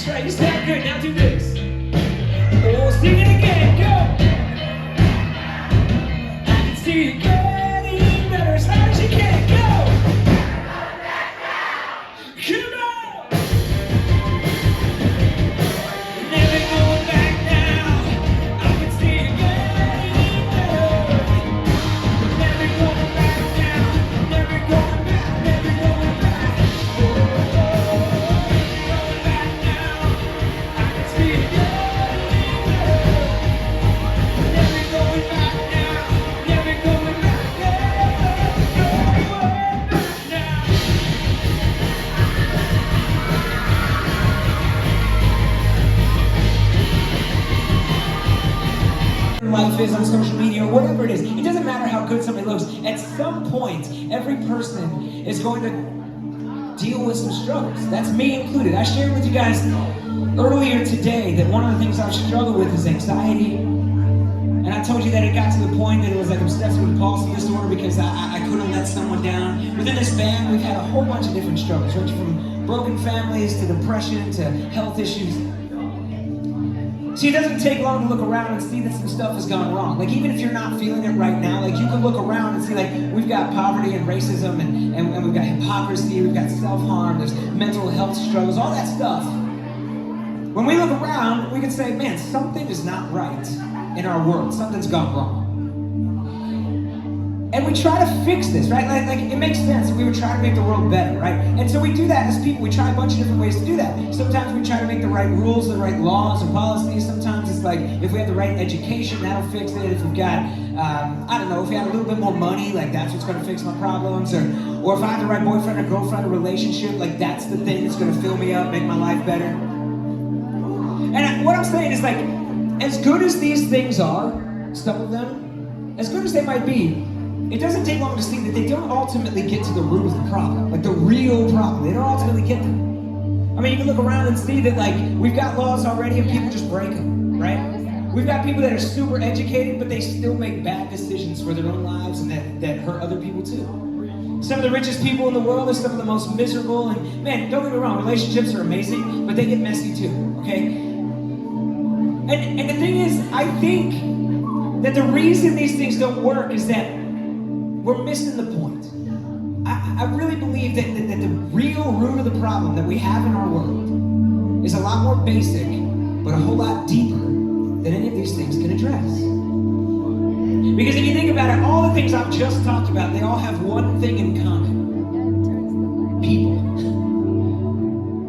That's right, you sound good. Now do this. Oh, sing it again, go! I can see you getting better as hard as you can, go! Come on! Never going back now. I can see you getting better. Never going back now. Never going back, never going back. Oh, never going back now. I can see you getting better. Never going back now. Never going back, never going back now. Life is on social media or whatever it is. It doesn't matter how good somebody looks. At some point, every person is going to deal with some struggles. That's me included. I shared with you guys earlier today that one of the things I've struggled with is anxiety. And I told you that it got to the point that it was like obsessive compulsive disorder because I couldn't let someone down. Within this band, we've had a whole bunch of different struggles, right? From broken families to depression to health issues. See, it doesn't take long to look around and see that some stuff has gone wrong. Like, even if you're not feeling it right now, like, you can look around and see, like, we've got poverty and racism, and we've got hypocrisy, we've got self-harm, there's mental health struggles, all that stuff. When we look around, we can say, man, something is not right in our world. Something's gone wrong. And we try to fix this, right? Like it makes sense. We would try to make the world better, right? And so we do that as people. We try a bunch of different ways to do that. Sometimes we try to make the right rules, the right laws or policies. Sometimes it's like, if we have the right education, that'll fix it. If we've got, I don't know, if we had a little bit more money, like that's what's going to fix my problems. Or if I have the right boyfriend or girlfriend or relationship, like that's the thing that's going to fill me up, make my life better. And what I'm saying is, like, as good as these things are, some of them, as good as they might be, it doesn't take long to see that they don't ultimately get to the root of the problem, like the real problem. They don't ultimately get there. I mean, you can look around and see that, like, we've got laws already and people just break them, right? We've got people that are super educated, but they still make bad decisions for their own lives and that hurt other people too. Some of the richest people in the world are some of the most miserable, and man, don't get me wrong, relationships are amazing, but they get messy too, okay? And the thing is, I think that the reason these things don't work is that we're missing the point. I really believe that the real root of the problem that we have in our world is a lot more basic, but a whole lot deeper than any of these things can address. Because if you think about it, all the things I've just talked about, they all have one thing in common. People.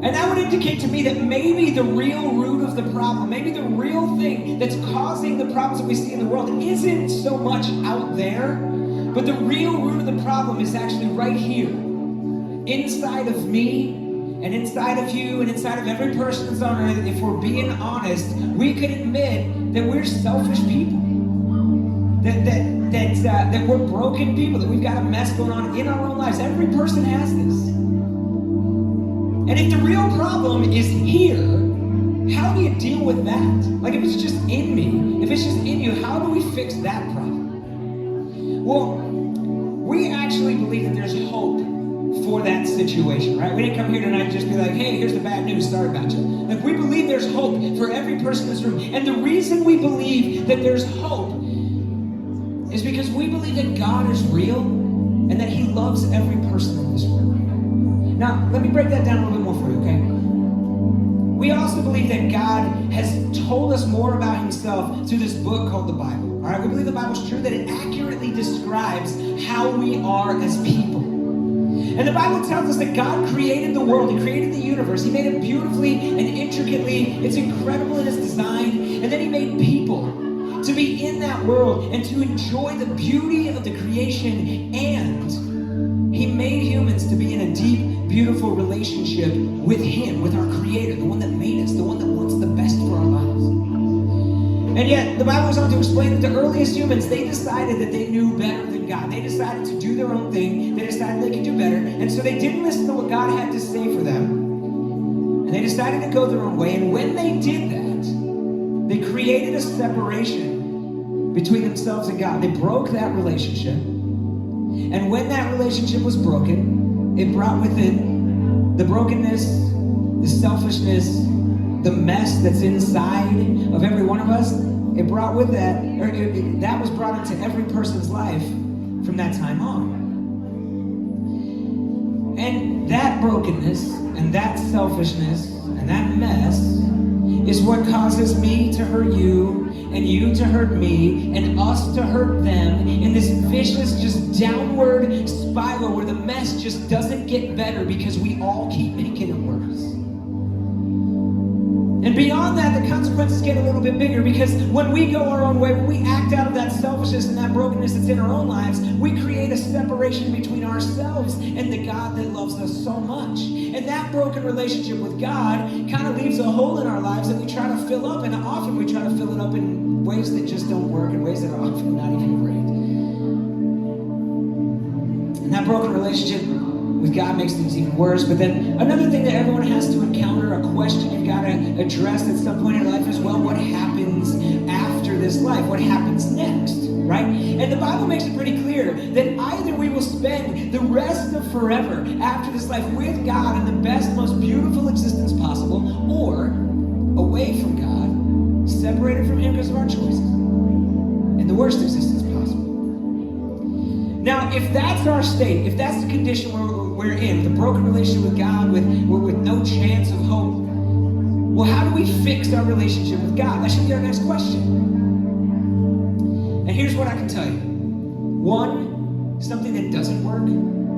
And that would indicate to me that maybe the real root of the problem, maybe the real thing that's causing the problems that we see in the world isn't so much out there, but the real root of the problem is actually right here, inside of me, and inside of you, and inside of every person that's on earth. If we're being honest, we could admit that we're selfish people, that we're broken people, that we've got a mess going on in our own lives. Every person has this. And if the real problem is here, how do you deal with that? Like, if it's just in me, if it's just in you, how do we fix that problem? Well, we actually believe that there's hope for that situation, right? We didn't come here tonight and just be like, hey, here's the bad news, sorry about you. Like, we believe there's hope for every person in this room. And the reason we believe that there's hope is because we believe that God is real and that He loves every person in this room. Now, let me break that down a little bit more for you, okay? We also believe that God has told us more about Himself through this book called the Bible. All right, we believe the Bible's true, that it accurately describes how we are as people. And the Bible tells us that God created the world. He created the universe. He made it beautifully and intricately. It's incredible in its design. And then He made people to be in that world and to enjoy the beauty of the creation. And He made humans to be in a deep, beautiful relationship with Him, with our Creator, the one that made us, the one that wants the best for our lives. And yet, the Bible goes on to explain that the earliest humans, they decided that they knew better than God. They decided to do their own thing. They decided they could do better. And so they didn't listen to what God had to say for them. And they decided to go their own way. And when they did that, they created a separation between themselves and God. They broke that relationship. And when that relationship was broken, it brought with it the brokenness, the selfishness, the mess that's inside of every one of us, it brought with that, that was brought into every person's life from that time on. And that brokenness and that selfishness and that mess is what causes me to hurt you and you to hurt me and us to hurt them in this vicious, just downward spiral where the mess just doesn't get better because we all keep making it worse. And beyond that, the consequences get a little bit bigger, because when we go our own way, when we act out of that selfishness and that brokenness that's in our own lives, we create a separation between ourselves and the God that loves us so much. And that broken relationship with God kind of leaves a hole in our lives that we try to fill up, and often we try to fill it up in ways that just don't work, in ways that are often not even great. And that broken relationship with God makes things even worse. But then another thing that everyone has to encounter, a question you've got to address at some point in your life is, well, what happens after this life? What happens next, right? And the Bible makes it pretty clear that either we will spend the rest of forever after this life with God in the best, most beautiful existence possible, or away from God, separated from Him because of our choices, in the worst existence possible. Now, if that's our state, if that's the condition we're in, the broken relationship with God, with no chance of hope, well, how do we fix our relationship with God? That should be our next question. And here's what I can tell you. One, something that doesn't work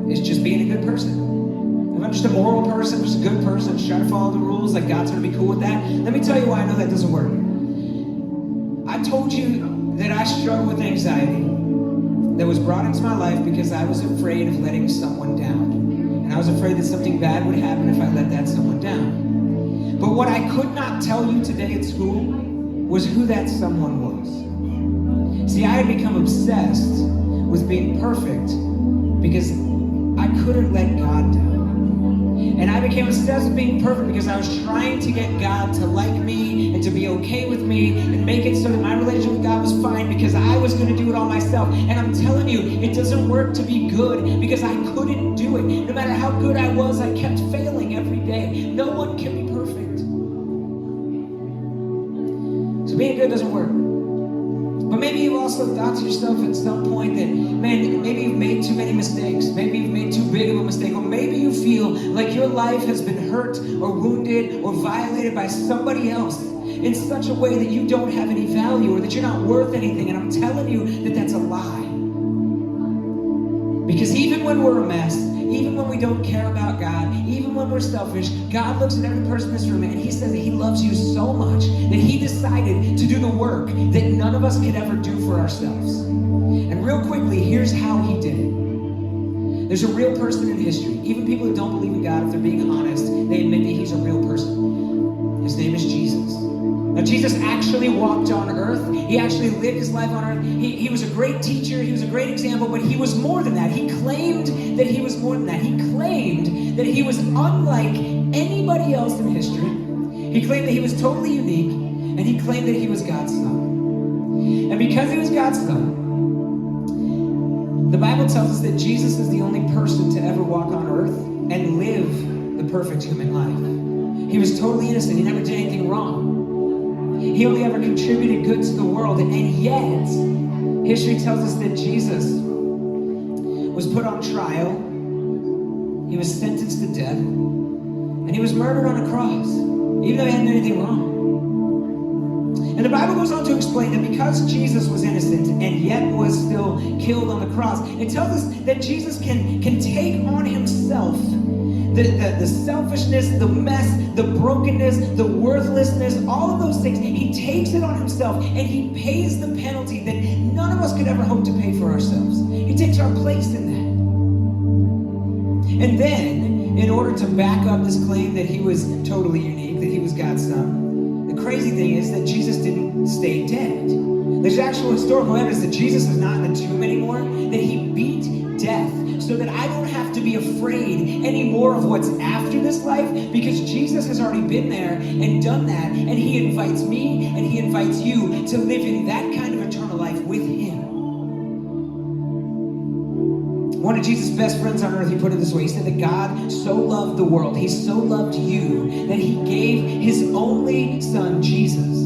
is just being a good person. If I'm just a moral person, just a good person, just trying to follow the rules, like God's going to be cool with that. Let me tell you why I know that doesn't work. I told you that I struggle with anxiety that was brought into my life because I was afraid of letting someone down. And I was afraid that something bad would happen if I let that someone down. But what I could not tell you today at school was who that someone was. See, I had become obsessed with being perfect because I couldn't let God down. And I became obsessed with being perfect because I was trying to get God to like me and to be okay with me and make it so that my relationship with God was fine, because I was going to do it all myself. And I'm telling you, it doesn't work to be good because I couldn't do it. No matter how good I was, I kept failing every day. No one can be perfect. So being good doesn't work. But maybe you've also thought to yourself at some point that, man, maybe you've made too many mistakes. Maybe you've made too big of a mistake. Or maybe you feel like your life has been hurt or wounded or violated by somebody else in such a way that you don't have any value or that you're not worth anything. And I'm telling you that that's a lie. Because even when we're a mess, even when we don't care about God, even when we're selfish, God looks at every person in this room and He says that He loves you so much that He decided to do the work that none of us could ever do for ourselves. And real quickly, here's how He did it. There's a real person in history. Even people who don't believe in God, if they're being honest, they admit that He's a real person. His name is Jesus. Now, Jesus actually walked on earth. He actually lived His life on earth. He was a great teacher. He was a great example, but He was more than that. He claimed that He was more than that. He claimed that He was unlike anybody else in history. He claimed that He was totally unique, and He claimed that He was God's Son. And because He was God's Son, the Bible tells us that Jesus is the only person to ever walk on earth and live the perfect human life. He was totally innocent. He never did anything wrong. He only ever contributed good to the world, and yet, history tells us that Jesus was put on trial, He was sentenced to death, and He was murdered on a cross, even though He hadn't done anything wrong. And the Bible goes on to explain that because Jesus was innocent and yet was still killed on the cross, it tells us that Jesus can take on Himself the selfishness, the mess, the brokenness, the worthlessness, all of those things. He takes it on Himself and He pays the penalty that none of us could ever hope to pay for ourselves. He takes our place in that. And then, in order to back up this claim that He was totally unique, that He was God's Son, the crazy thing is that Jesus didn't stay dead. There's actual historical evidence that Jesus is not in the tomb anymore, that He beat death so that I don't have to be afraid anymore of what's after this life, because Jesus has already been there and done that, and He invites me and He invites you to live in that kind of eternal life with Him. One of Jesus' best friends on earth, he put it this way. He said that God so loved the world, he so loved you, that he gave his only son, Jesus,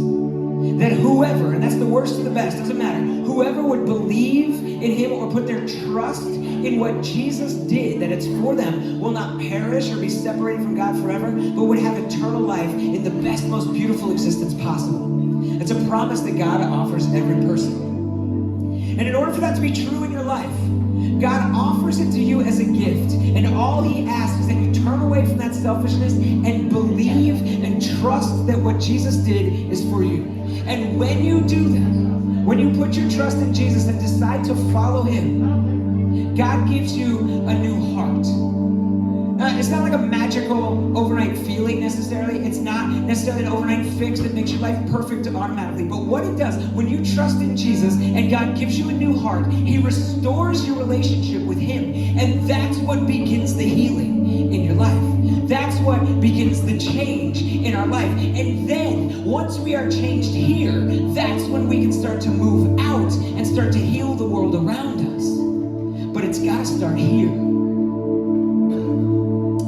that whoever, and that's the worst and the best, doesn't matter, whoever would believe in him or put their trust in what Jesus did, that it's for them, will not perish or be separated from God forever, but would have eternal life in the best, most beautiful existence possible. It's a promise that God offers every person. And in order for that to be true in your life, God offers it to you as a gift. And all he asks is that you turn away from that selfishness and believe and trust that what Jesus did is for you. And when you do that, when you put your trust in Jesus and decide to follow him, God gives you a new heart. It's not like a magical overnight feeling necessarily. It's not necessarily an overnight fix that makes your life perfect automatically. But what it does, when you trust in Jesus and God gives you a new heart, he restores your relationship with him. And that's what begins the healing in your life. That's what begins the change in our life. And then, once we are changed here, that's when we can start to move out and start to heal the world around us. But it's got to start here.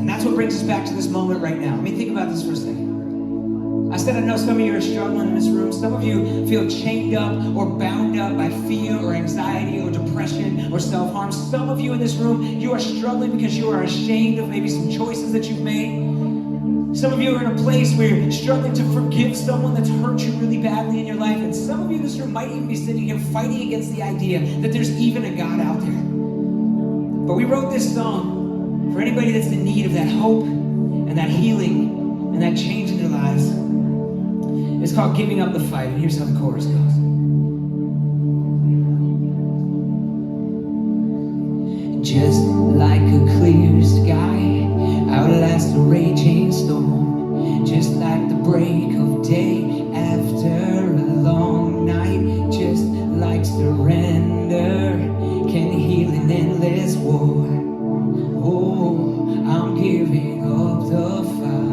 That's what brings us back to this moment right now. Let me think about this for a second. I said I know some of you are struggling in this room. Some of you feel chained up or bound up by fear or anxiety or depression or self-harm. Some of you in this room, you are struggling because you are ashamed of maybe some choices that you've made. Some of you are in a place where you're struggling to forgive someone that's hurt you really badly in your life. And some of you in this room might even be sitting here fighting against the idea that there's even a God out there. But we wrote this song for anybody that's in need of that hope and that healing and that change in their lives. It's called Giving Up the Fight, and here's how the chorus goes. Just like a clear sky outlasts a raging storm, just like the break of day after a long night, just like surrender can heal an endless war. Oh, I'm giving up the fight.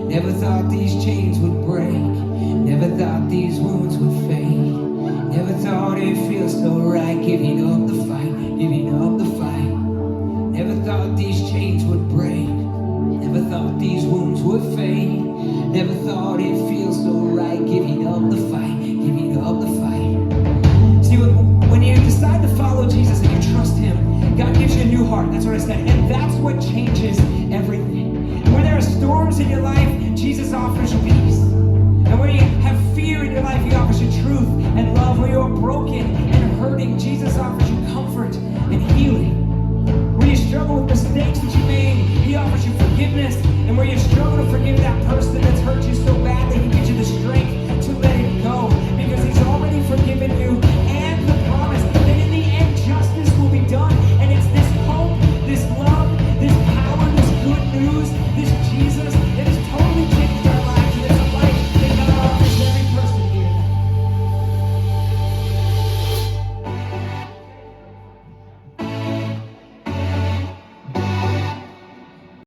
Never thought these chains would break. Never thought these wounds would fade. Never thought it feels so right. Giving up the fight, giving up the fight. Never thought these chains would break. Never thought these wounds would fade. Never thought it feels so right. Giving up the fight, giving up the fight. See, when you decide to follow Jesus and you trust him, God gives you a new heart. That's what I said. And that's what changes everything. And when there are storms in your life, Jesus offers you peace. And when you have fear in your life, he offers you truth and love. When you are broken and hurting, Jesus offers you comfort and healing. When you struggle with mistakes that you made, he offers you forgiveness. And when you struggle to forgive that person that's hurt you so badly, he gives you the strength to let it go.